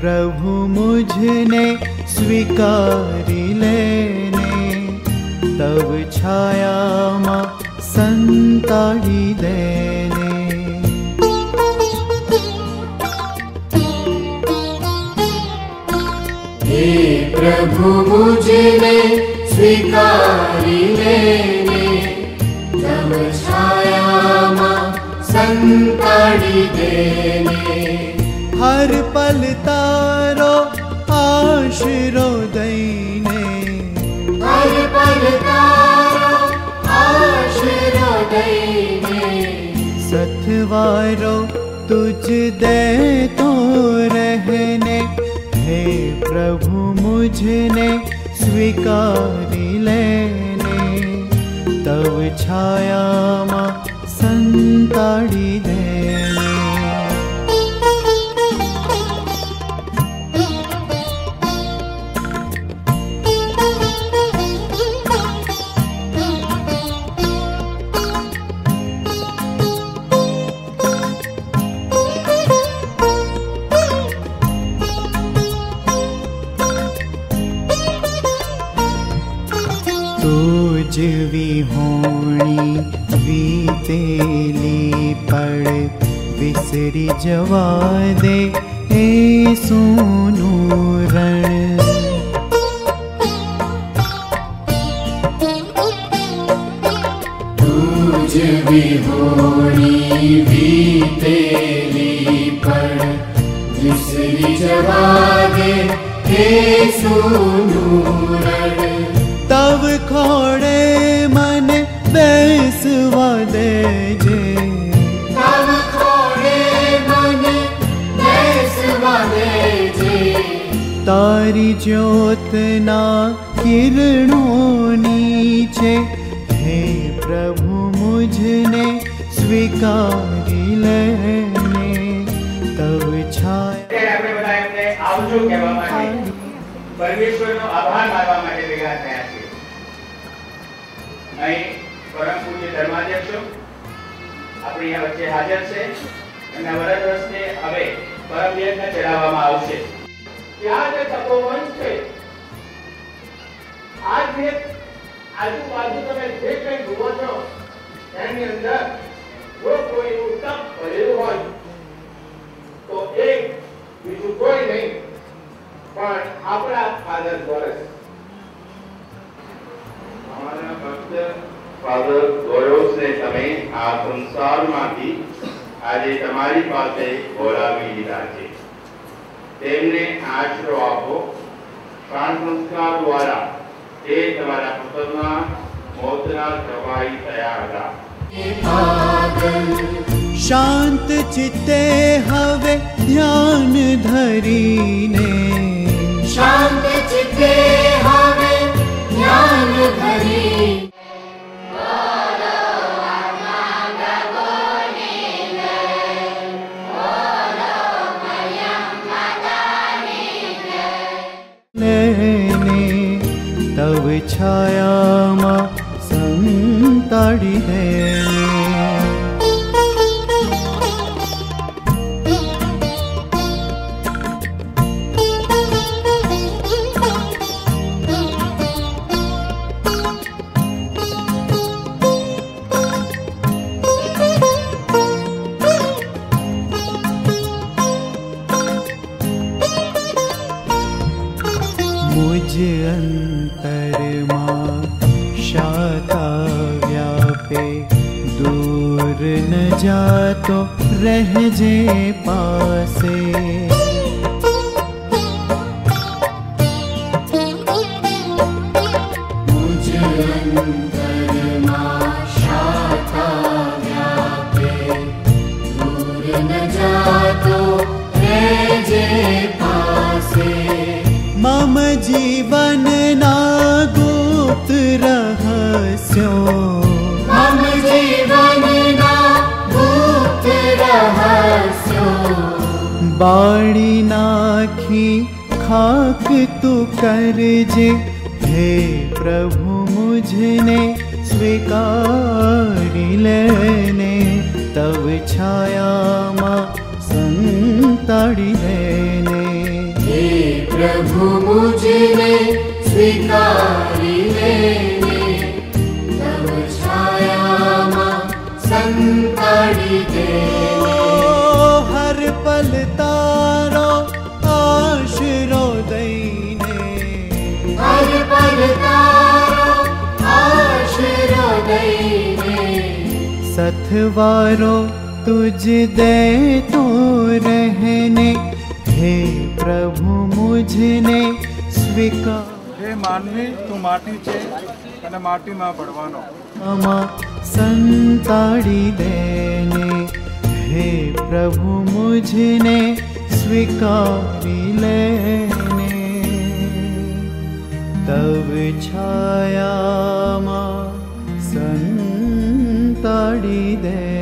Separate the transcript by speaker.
Speaker 1: प्रभु मुझने स्वीकारी लेने, तब छाया मां संताड़ी देने।
Speaker 2: हे प्रभु मुझने स्वीकारी लेने, तब छाया मां संताड़ी देने।
Speaker 1: हर पल तारो आशरो दईने,
Speaker 2: हर पल तारो आशरो दईने।
Speaker 1: सतवारो तुझ दे तो रहने, हे प्रभु मुझने स्वीकारी लेने, तब छाया मां संताड़ी देने। तुझवी होणी वीतेली पड़, विसरी जवा दे ए सोनू रण।
Speaker 2: तुझवी होणी वीतेली पड़, विसरी जवा दे ए सोनू रण।
Speaker 1: तब खोड़े मन बैसवा दे जे,
Speaker 2: तब खोड़े मन बैसवा दे जे।
Speaker 1: तारी ज्योत ना किरणों नीचे, हे प्रभु मुझने स्वीकारी लेने, तब छाया।
Speaker 3: આપણે બધા એમને આવજો કહેવા માટે, પરમેશ્વરનો આભાર માનવા માટે ભેગા થયા છે। અહીં પરમ પૂજ્ય ધર્માધ્યક્ષો આપણી આ વચ્ચે હાજર છે। એમના વરદ હસ્તે હવે પરમ યજ્ઞ ચડાવવામાં આવશે। ત્યાં જે તપોવન છે, આ જે આજુબાજુ તમે જે કંઈ જુઓ છો એની અંદર જો કોઈનું તપ ભરેલું હોય તો એક બીજું કોઈ નહીં પણ આપણા ફાધર ગોરસ।
Speaker 4: અમારા ભક્ત ફાધર ગોરસને તમે આ સંસારમાંથી આજે તમારી પાસે બોલાવી લીધા છે। તેમને આશરો આપો। પ્રાણ સંસ્કાર દ્વારા તે તમારા પુત્રના મોતના પ્રવાહી થયા હતા।
Speaker 1: शांत चित्ते हवे ध्यान धरीने,
Speaker 2: शांत चित्ते हवे ध्यान धरी।
Speaker 1: लेने, तब छाया मां संताड़ी देने। मुझ अंतर मां शाता व्यापे, दूर न जातो रह जे पासे।
Speaker 2: मुझ अंतर मां शाता व्यापे, दूर न जातो रह जे पासे।
Speaker 1: मम जीवन ना गुप्त रहस्यो,
Speaker 2: मम जीवन ना गुप्त रहस्यो।
Speaker 1: बाड़ी नाखी खाक तू कर जे, हे प्रभु मुझने स्वीकारी लेने, तब छाया मां संताड़ी देने।
Speaker 2: प्रभु मुझने स्वीकारी लेने, तब छाया मां संताड़ी देने।
Speaker 1: हर पल तारो आशरो दईने,
Speaker 2: हर पल तारो आशरो दईने।
Speaker 1: सथवारो तुझ दे तो रहने, हे प्रभु मुझने स्वीकार।
Speaker 5: हे मानवी તું માટી છે અને માટીમાં ભળવાનો.
Speaker 1: आमा संताड़ी देने, हे प्रभु मुझने स्वीकारी लेने, तब छाया मां संताड़ी दे।